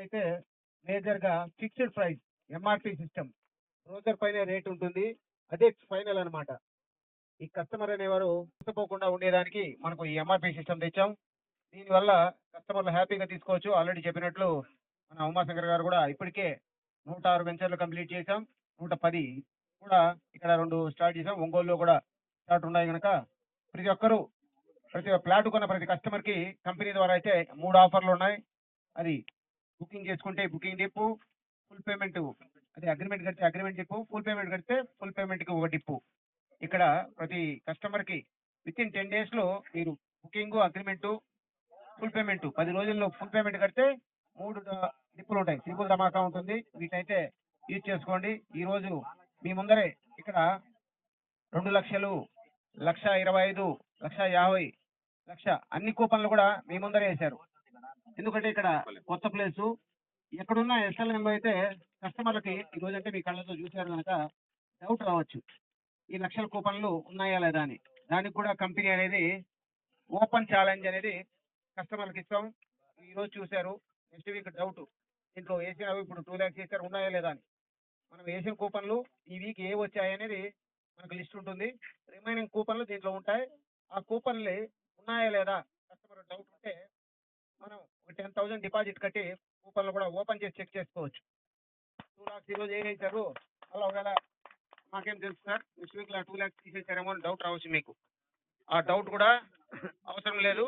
అయితే మేజర్ గా fixed price MRP system broker పైన రేట్ ఉంటుంది. అదే ఫైనల్ అన్నమాట. ఈ కస్టమర్ అనేవారు మోసపోకుండా ఉండేదానికి మనకు ఈ ఎంఆర్పి సిస్టమ్ తెచ్చాం. దీనివల్ల కస్టమర్లు హ్యాపీగా తీసుకోవచ్చు. ఆల్రెడీ చెప్పినట్లు మన ఉమాశంకర్ గారు కూడా ఇప్పటికే 106 వెంచర్లు కంప్లీట్ చేశాం. 110 కూడా ఇక్కడ 2 స్టార్ట్ చేశాం. ఒంగోలులో కూడా స్టార్ట్ ఉన్నాయి కనుక ప్రతి ఫ్లాట్ కొన్న ప్రతి కస్టమర్ కి కంపెనీ ద్వారా అయితే 3 ఆఫర్లు ఉన్నాయి. అది బుకింగ్ చేసుకుంటే బుకింగ్ డిప్పు, ఫుల్ పేమెంట్ అదే అగ్రిమెంట్ కడితే అగ్రిమెంట్ డిప్పు, ఫుల్ పేమెంట్ కడితే ఫుల్ పేమెంట్ కి ఒక డిప్పు. ఇక్కడ ప్రతి కస్టమర్ కి విత్ ఇన్ 10 days లో మీరు బుకింగ్, అగ్రిమెంట్, ఫుల్ పేమెంట్ 10 రోజుల్లో ఫుల్ పేమెంట్ కడితే 3 డిప్పులు ఉంటాయి. త్రిపుల్ ధమాకా ఉంటుంది. వీటైతే యూజ్ చేసుకోండి. ఈ రోజు మీ ముందరే ఇక్కడ 2 లక్షలు, 1,25,000, 1,50,000, 1,00,000 అన్ని కూపన్లు కూడా మీ ముందరే వేశారు. ఎందుకంటే ఇక్కడ కొత్త ప్లేసు ఎక్కడున్న ఎస్ఎల్ఎం లో అయితే కస్టమర్లకి ఈ రోజు అంటే మీ కళ్ళతో చూశారు కనుక డౌట్ రావచ్చు, ఈ లక్షల కూపన్లు ఉన్నాయా లేదా అని. దానికి కూడా కంపెనీ అనేది ఓపెన్ ఛాలెంజ్ అనేది కస్టమర్లకు ఇస్తాం. ఈ రోజు చూశారు, నెక్స్ట్ వీక్ డౌట్ దీంట్లో వేసినవి ఇప్పుడు 2 lakhs వేసారు ఉన్నాయా లేదా అని. మనం వేసిన కూపన్లు ఈ వీక్ ఏ వచ్చాయి అనేది మనకు లిస్ట్ ఉంటుంది. రిమైనింగ్ కూపన్లు దీంట్లో ఉంటాయి. ఆ కూపన్లు ఉన్నాయా లేదా కస్టమర్ డౌట్ ఉంటే మనం ఒక 10,000 డిపాజిట్ కట్టి కూపన్లు కూడా ఓపెన్ చేసి చెక్ చేసుకోవచ్చు. 2 lakhs ఈ రోజు ఏం వేశారు, అలా ఒకవేళ మాకేం తెలుసు సార్ నెక్స్ట్ వీక్ 2 lakhs తీసేసారేమో అని డౌట్ రావచ్చు మీకు. ఆ డౌట్ కూడా అవసరం లేదు.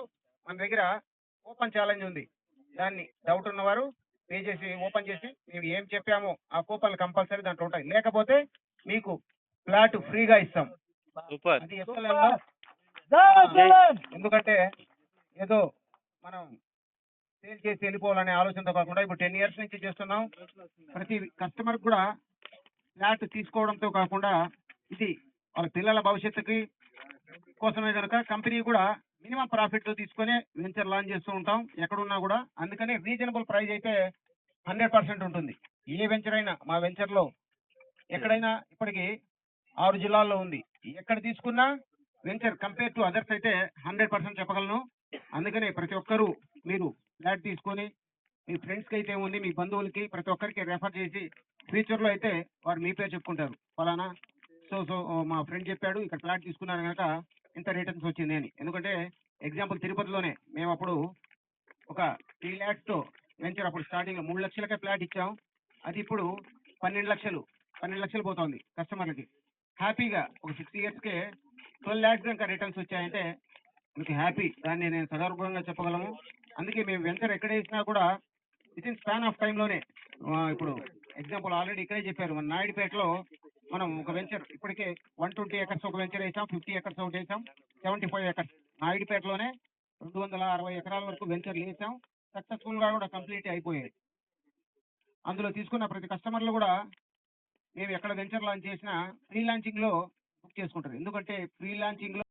మన దగ్గర ఓపెన్ ఛాలెంజ్ ఉంది. దాన్ని డౌట్ ఉన్నవారు పే చేసి ఓపెన్ చేసి మేము ఏం చెప్పామో ఆ కూపన్లు కంపల్సరీ దాంట్లో ఉంటాయి. లేకపోతే మీకు ఫ్లాట్ ఫ్రీగా ఇస్తాం. అది ఎస్ఎల్ఎంలో ఎందుకంటే ఏదో మనం సేల్ చేసి వెళ్ళిపోవాలనే ఆలోచనతో కాకుండా ఇప్పుడు 10 years నుంచి చేస్తున్నాం. ప్రతి కస్టమర్ కూడా ఫ్లాట్ తీసుకోవడంతో కాకుండా ఇది వాళ్ళ పిల్లల భవిష్యత్తుకి కోసమే కనుక కంపెనీ కూడా మినిమం ప్రాఫిట్ తో తీసుకొని వెంచర్ లాంచ్ చేస్తూ ఉంటాం ఎక్కడున్నా కూడా. అందుకని రీజనబుల్ ప్రైస్ అయితే 100% ఉంటుంది. ఏ వెంచర్ అయినా మా వెంచర్ లో ఎక్కడైనా ఇప్పటికి 6 జిల్లాల్లో ఉంది. ఎక్కడ తీసుకున్నా వెంచర్ కంపేర్ టు అదర్స్ అయితే 100% చెప్పగలను. అందుకనే ప్రతి ఒక్కరూ మీరు ఫ్లాట్ తీసుకొని మీ ఫ్రెండ్స్ కి అయితే ఉంది, మీ బంధువులకి ప్రతి ఒక్కరికి రెఫర్ చేసి ఫ్యూచర్ లో అయితే వారు మీ పేరు చెప్పుకుంటారు, ఫలానా సో మా ఫ్రెండ్ చెప్పాడు ఇక్కడ ఫ్లాట్ తీసుకున్నారు కనుక ఇంత రిటర్న్స్ వచ్చింది అని. ఎందుకంటే ఎగ్జాంపుల్ తిరుపతిలోనే మేము అప్పుడు ఒక 3 lakhs తో వెంచర్ అప్పుడు స్టార్టింగ్ 3 లక్షలకే ఫ్లాట్ ఇచ్చాం. అది ఇప్పుడు 12 లక్షలు పోతుంది కస్టమర్లకి. హ్యాపీగా ఒక 6 years కే 12 lakhs ఇంకా రిటర్న్స్ వచ్చాయంటే మీకు హ్యాపీ. దాన్ని నేను సగర్వంగా చెప్పగలము. అందుకే మేము వెంచర్ ఎక్కడ వేసినా కూడా విత్ ఇన్ స్పాన్ ఆఫ్ టైంలోనే ఇప్పుడు ఎగ్జాంపుల్ ఆల్రెడీ ఇక్కడే చెప్పారు, మన నాయుడుపేటలో మనం ఒక వెంచర్ ఇప్పటికే 120 acres ఒక వెంచర్ వేసాం, 50 acres ఒకటి వేసాం, 75 acres నాయుడుపేటలోనే 260 ఎకరాల వరకు వెంచర్లు వేసాం. సక్సెస్ఫుల్ గా కూడా కంప్లీట్ అయిపోయాయి. అందులో తీసుకున్న ప్రతి కస్టమర్లు కూడా మేము ఎక్కడ వెంచర్ లాంచ్ చేసినా ప్రీ లాంచింగ్ లో బుక్ చేసుకుంటారు. ఎందుకంటే ప్రీ లాంచింగ్ లో